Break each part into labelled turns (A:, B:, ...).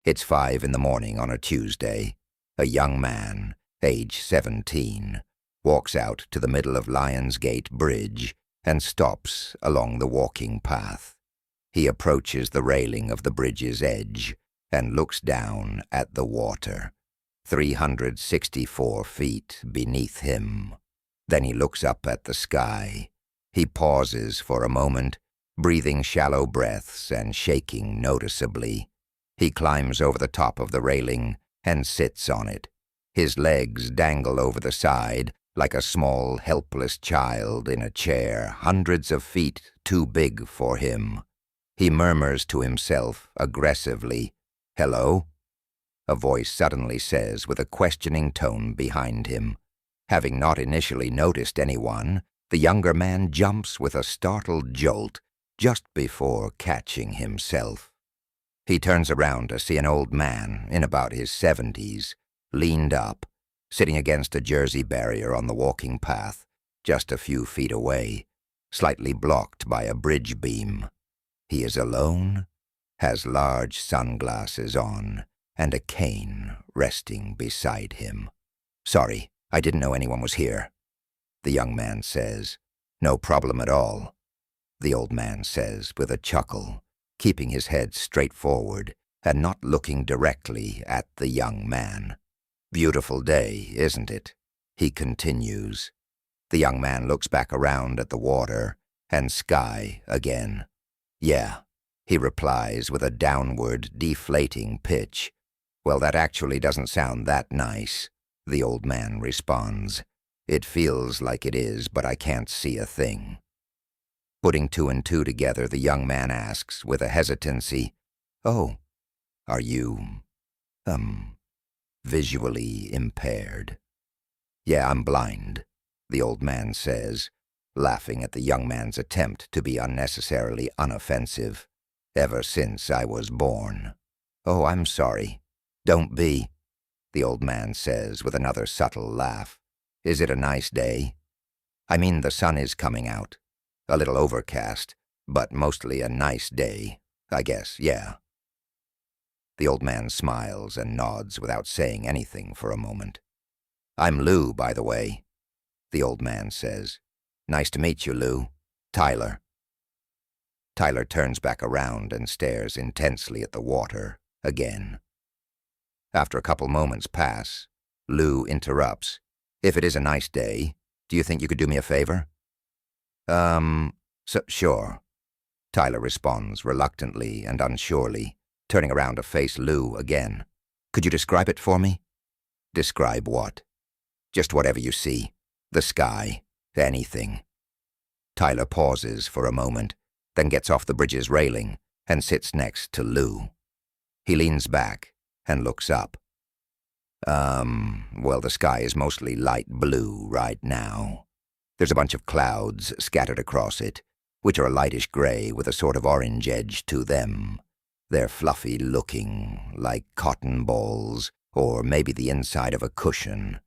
A: It's 5 in the morning on a Tuesday. A young man, age 17, walks out to the middle of Lions Gate Bridge and stops along the walking path. He approaches the railing of the bridge's edge and looks down at the water, 364 feet beneath him. Then he looks up at the sky. He pauses for a moment, breathing shallow breaths and shaking noticeably. He climbs over the top of the railing and sits on it. His legs dangle over the side like a small, helpless child in a chair hundreds of feet too big for him. He murmurs to himself aggressively, "Hello?" A voice suddenly says with a questioning tone behind him. Having not initially noticed anyone, the younger man jumps with a startled jolt just before catching himself. He turns around to see an old man in about his 70s, leaned up, sitting against a Jersey barrier on the walking path, just a few feet away, slightly blocked by a bridge beam. He is alone, has large sunglasses on, and a cane resting beside him. "Sorry, I didn't know anyone was here," the young man says. "No problem at all," the old man says with a chuckle, keeping his head straight forward and not looking directly at the young man. "Beautiful day, isn't it?" he continues. The young man looks back around at the water and sky again. "Yeah," he replies with a downward, deflating pitch. "Well, that actually doesn't sound that nice," the old man responds. "It feels like it is, but I can't see a thing." Putting two and two together, the young man asks with a hesitancy, "Oh, are you, visually impaired?" "Yeah, I'm blind," the old man says, laughing at the young man's attempt to be unnecessarily unoffensive. "Ever since I was born." "Oh, I'm sorry." "Don't be," the old man says with another subtle laugh. "Is it a nice day?" "I mean, the sun is coming out. A little overcast, but mostly a nice day, I guess, yeah." The old man smiles and nods without saying anything for a moment. "I'm Lou, by the way," the old man says. "Nice to meet you, Lou. Tyler." Tyler turns back around and stares intensely at the water again. After a couple moments pass, Lou interrupts. "If it is a nice day, do you think you could do me a favor?" Sure," Tyler responds reluctantly and unsurely, turning around to face Lou again. "Could you describe it for me?" "Describe what?" "Just whatever you see. The sky. Anything." Tyler pauses for a moment, then gets off the bridge's railing and sits next to Lou. He leans back and looks up. Well, the sky is mostly light blue right now. There's a bunch of clouds scattered across it, which are a lightish gray with a sort of orange edge to them. They're fluffy looking, like cotton balls, or maybe the inside of a cushion.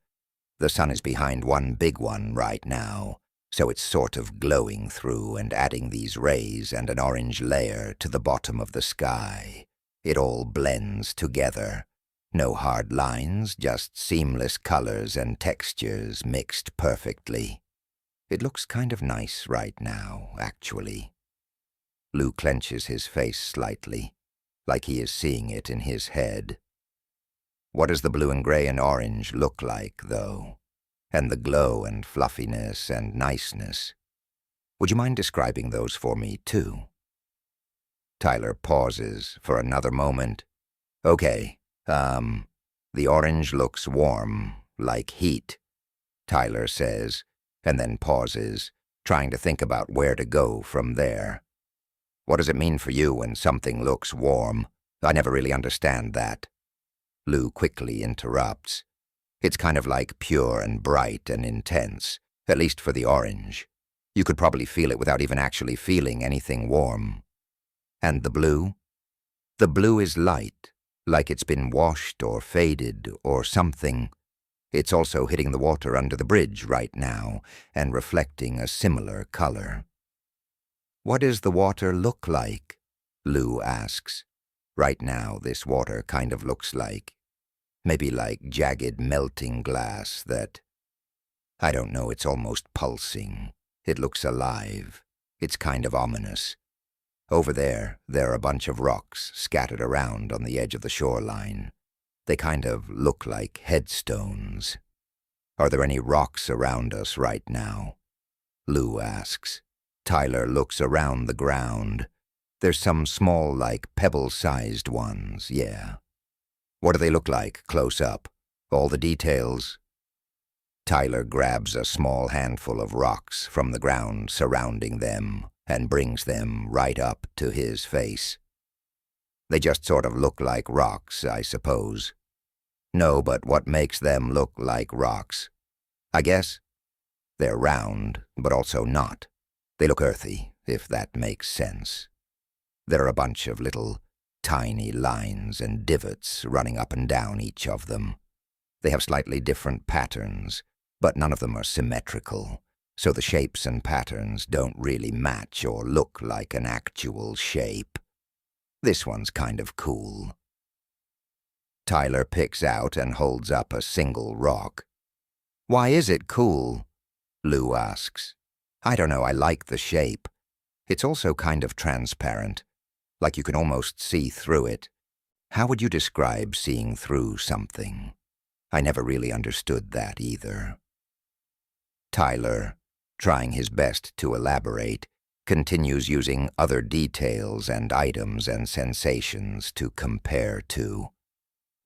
A: The sun is behind one big one right now, so it's sort of glowing through and adding these rays and an orange layer to the bottom of the sky. It all blends together. No hard lines, just seamless colors and textures mixed perfectly. It looks kind of nice right now, actually. Lou clenches his face slightly, like he is seeing it in his head. What does the blue and gray and orange look like, though? And the glow and fluffiness and niceness? Would you mind describing those for me, too? Tyler pauses for another moment. "Okay, the orange looks warm, like heat," Tyler says, and then pauses, trying to think about where to go from there. "What does it mean for you when something looks warm? I never really understand that." Lou quickly interrupts. "It's kind of like pure and bright and intense, at least for the orange. You could probably feel it without even actually feeling anything warm." "And the blue?" "The blue is light, like it's been washed or faded or something. It's also hitting the water under the bridge right now and reflecting a similar color." "What does the water look like?" Lou asks. Right now, this water kind of looks maybe like jagged melting glass that, I don't know, it's almost pulsing. It looks alive. It's kind of ominous. Over there are a bunch of rocks scattered around on the edge of the shoreline. They kind of look like headstones. Are there any rocks around us right now? Lou asks. Tyler looks around the ground. There's some small, pebble-sized ones, yeah. What do they look like, close up? All the details? Tyler grabs a small handful of rocks from the ground surrounding them and brings them right up to his face. They just sort of look like rocks, I suppose. No, but what makes them look like rocks? I guess they're round, but also not. They look earthy, if that makes sense. There are a bunch of little, tiny lines and divots running up and down each of them. They have slightly different patterns, but none of them are symmetrical, so the shapes and patterns don't really match or look like an actual shape. This one's kind of cool. Tyler picks out and holds up a single rock. Why is it cool? Lou asks. I don't know, I like the shape. It's also kind of transparent, like you can almost see through it. How would you describe seeing through something? I never really understood that either. Tyler, trying his best to elaborate, continues using other details and items and sensations to compare to.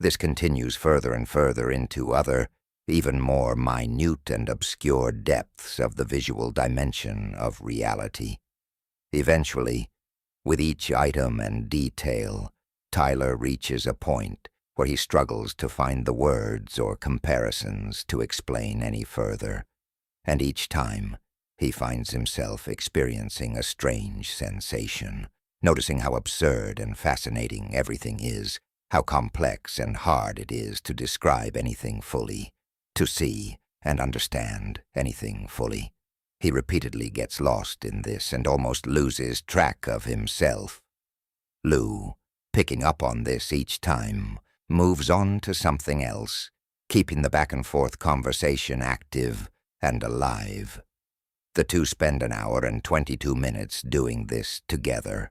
A: This continues further and further into other, even more minute and obscure depths of the visual dimension of reality. Eventually, with each item and detail, Tyler reaches a point where he struggles to find the words or comparisons to explain any further, and each time he finds himself experiencing a strange sensation, noticing how absurd and fascinating everything is, how complex and hard it is to describe anything fully, to see and understand anything fully. He repeatedly gets lost in this and almost loses track of himself. Lou, picking up on this each time, moves on to something else, keeping the back-and-forth conversation active and alive. The two spend an hour and 22 minutes doing this together.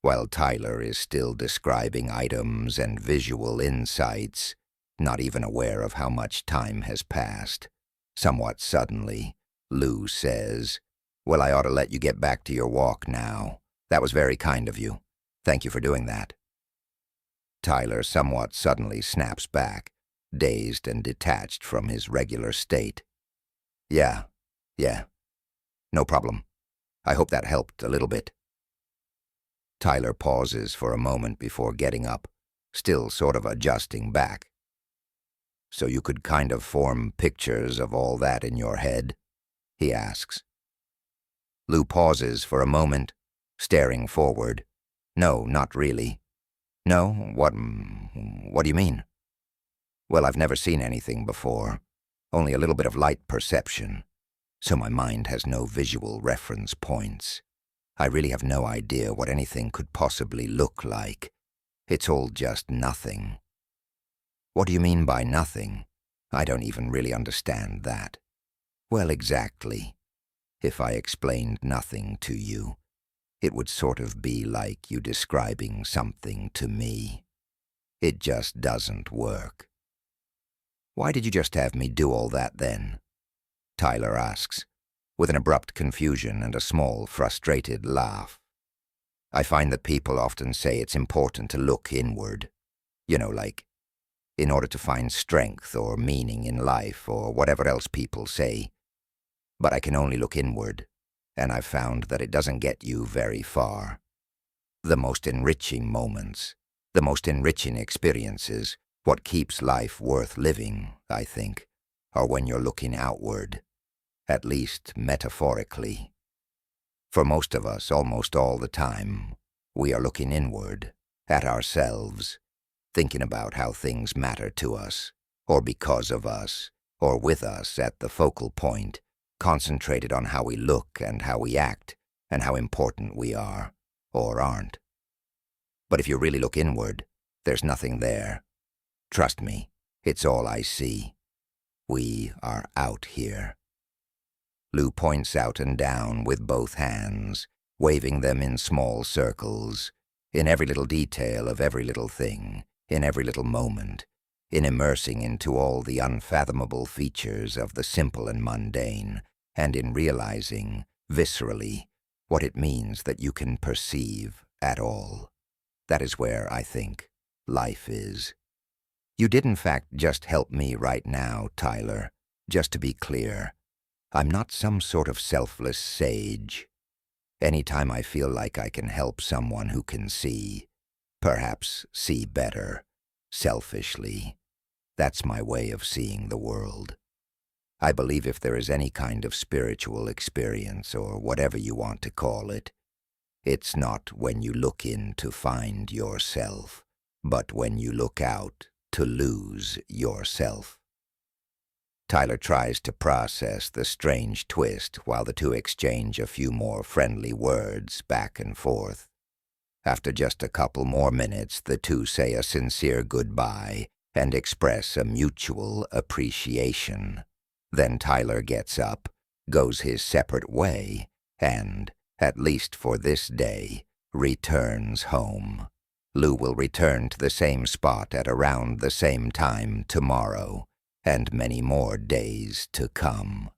A: While Tyler is still describing items and visual insights, not even aware of how much time has passed, somewhat suddenly, Lou says, "Well, I ought to let you get back to your walk now. That was very kind of you. Thank you for doing that." Tyler somewhat suddenly snaps back, dazed and detached from his regular state. Yeah, no problem. I hope that helped a little bit." Tyler pauses for a moment before getting up, still sort of adjusting back. "So you could kind of form pictures of all that in your head?" he asks. Lou pauses for a moment, staring forward. "No, not really." "No? What do you mean?" "Well, I've never seen anything before, only a little bit of light perception, so my mind has no visual reference points. I really have no idea what anything could possibly look like. It's all just nothing." "What do you mean by nothing? I don't even really understand that." "Well, exactly. If I explained nothing to you, it would sort of be like you describing something to me. It just doesn't work." "Why did you just have me do all that then?" Tyler asks, with an abrupt confusion and a small, frustrated laugh. "I find that people often say it's important to look inward. You know, like, in order to find strength or meaning in life or whatever else people say. But I can only look inward, and I've found that it doesn't get you very far. The most enriching moments, the most enriching experiences, what keeps life worth living, I think, are when you're looking outward, at least metaphorically. For most of us, almost all the time, we are looking inward, at ourselves, thinking about how things matter to us, or because of us, or with us at the focal point, concentrated on how we look and how we act, and how important we are, or aren't. But if you really look inward, there's nothing there. Trust me, it's all I see. We are out here." Lou points out and down with both hands, waving them in small circles, in every little detail of every little thing, in every little moment, in immersing into all the unfathomable features of the simple and mundane, and in realizing, viscerally, what it means that you can perceive at all. That is where, I think, life is. You did in fact just help me right now, Tyler. Just to be clear, I'm not some sort of selfless sage. Anytime I feel like I can help someone who can see, perhaps see better, selfishly, that's my way of seeing the world. I believe if there is any kind of spiritual experience, or whatever you want to call it, it's not when you look in to find yourself, but when you look out to lose yourself. Tyler tries to process the strange twist while the two exchange a few more friendly words back and forth. After just a couple more minutes, the two say a sincere goodbye and express a mutual appreciation. Then Tyler gets up, goes his separate way, and, at least for this day, returns home. Lou will return to the same spot at around the same time tomorrow, and many more days to come.